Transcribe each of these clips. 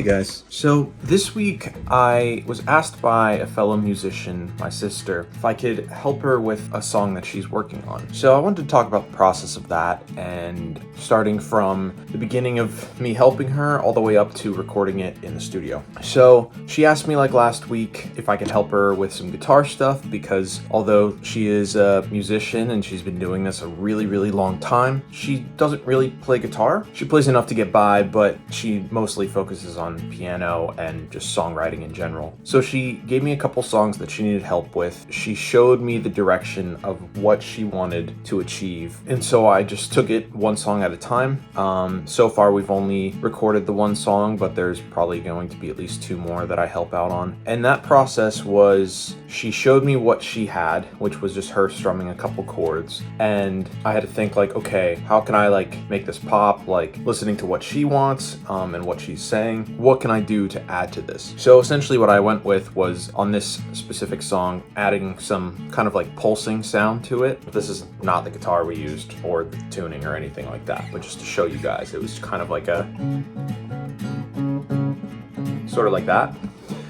guys. So this week I was asked by a fellow musician, my sister, if I could help her with a song that she's working on. So I wanted to talk about the process of that, and starting from the beginning of me helping her all the way up to recording it in the studio. So she asked me like last week if I could help her with some guitar stuff, because although she is a musician and she's been doing this a really long time, she doesn't really play guitar. She plays enough to get by, but she mostly focuses on piano and just songwriting in general. So she gave me a couple songs that she needed help with. She showed me the direction of what she wanted to achieve, and so I just took it one song at a time. So far we've only recorded the one song, but there's probably going to be at least two more that I help out on. And that process was, she showed me what she had, which was just her strumming a couple chords, and I had to think like, okay, how can I like make this pop, like listening to what she wants and what she's saying. What can I do to add to this? So essentially what I went with was, on this specific song, adding some kind of like pulsing sound to it. This is not the guitar we used or the tuning or anything like that, but just to show you guys, it was kind of like a sort of like that.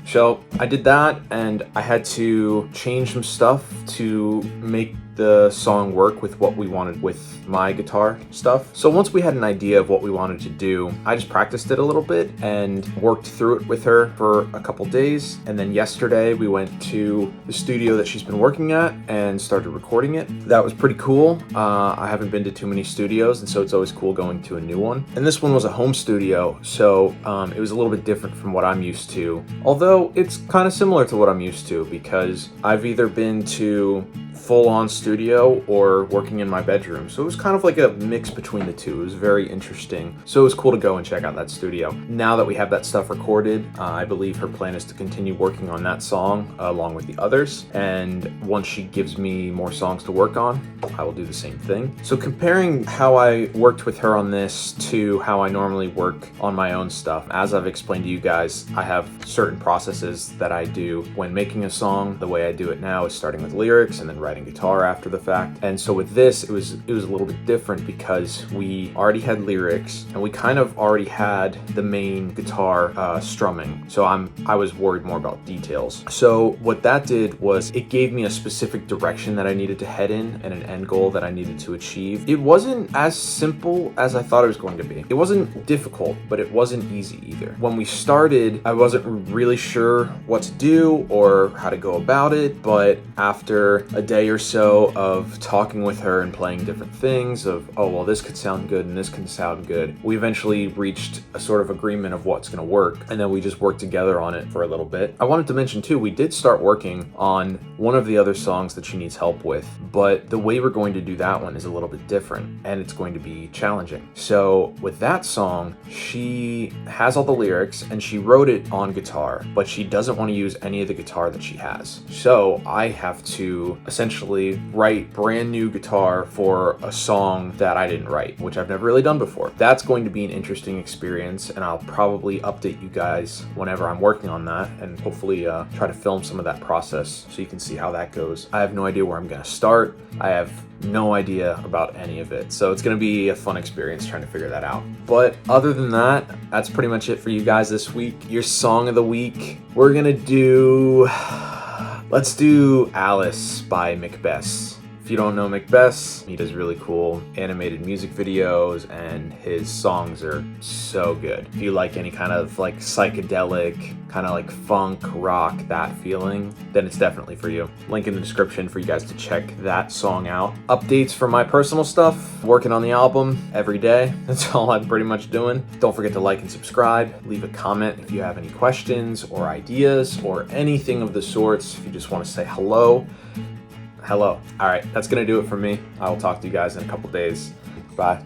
So I did that, and I had to change some stuff to make the song work with what we wanted with my guitar stuff. So once we had an idea of what we wanted to do, I just practiced it a little bit and worked through it with her for a couple days. And then yesterday we went to the studio that she's been working at and started recording it. That was pretty cool. I haven't been to too many studios, and so it's always cool going to a new one. And this one was a home studio, so it was a little bit different from what I'm used to. Although it's kind of similar to what I'm used to, because I've either been to full-on studio or working in my bedroom. So it was kind of like a mix between the two. It was very interesting. So it was cool to go and check out that studio. Now that we have that stuff recorded, I believe her plan is to continue working on that song along with the others. And once she gives me more songs to work on, I will do the same thing. So comparing how I worked with her on this to how I normally work on my own stuff, as I've explained to you guys, I have certain processes that I do when making a song. The way I do it now is starting with lyrics and then writing guitar after the fact. And so with this, it was a little bit different, because we already had lyrics and we kind of already had the main guitar strumming. So I was worried more about details. So what that did was, it gave me a specific direction that I needed to head in and an end goal that I needed to achieve. It wasn't as simple as I thought it was going to be. It wasn't difficult, but it wasn't easy either. When we started, I wasn't really sure what to do or how to go about it, but after a day or so of talking with her and playing different things of, oh, well, this could sound good and this can sound good, we eventually reached a sort of agreement of what's going to work, and then we just worked together on it for a little bit. I wanted to mention too, we did start working on one of the other songs that she needs help with, but the way we're going to do that one is a little bit different, and it's going to be challenging. So with that song, she has all the lyrics and she wrote it on guitar, but she doesn't want to use any of the guitar that she has. So I have to essentially write brand new guitar for a song that I didn't write, which I've never really done before. That's going to be an interesting experience, and I'll probably update you guys whenever I'm working on that, and hopefully try to film some of that process so you can see how that goes. I have no idea where I'm going to start. I have no idea about any of it, so it's going to be a fun experience trying to figure that out. But other than that, that's pretty much it for you guys this week. Your song of the week, we're gonna do, let's do Alice by Mcbaise. If you don't know Mcbaise, he does really cool animated music videos, and his songs are so good. If you like any kind of like psychedelic, kind of like funk, rock, that feeling, then it's definitely for you. Link in the description for you guys to check that song out. Updates for my personal stuff, working on the album every day. That's all I'm pretty much doing. Don't forget to like and subscribe. Leave a comment if you have any questions or ideas or anything of the sorts. If you just want to say hello. All right, that's gonna do it for me. I will talk to you guys in a couple days. Bye.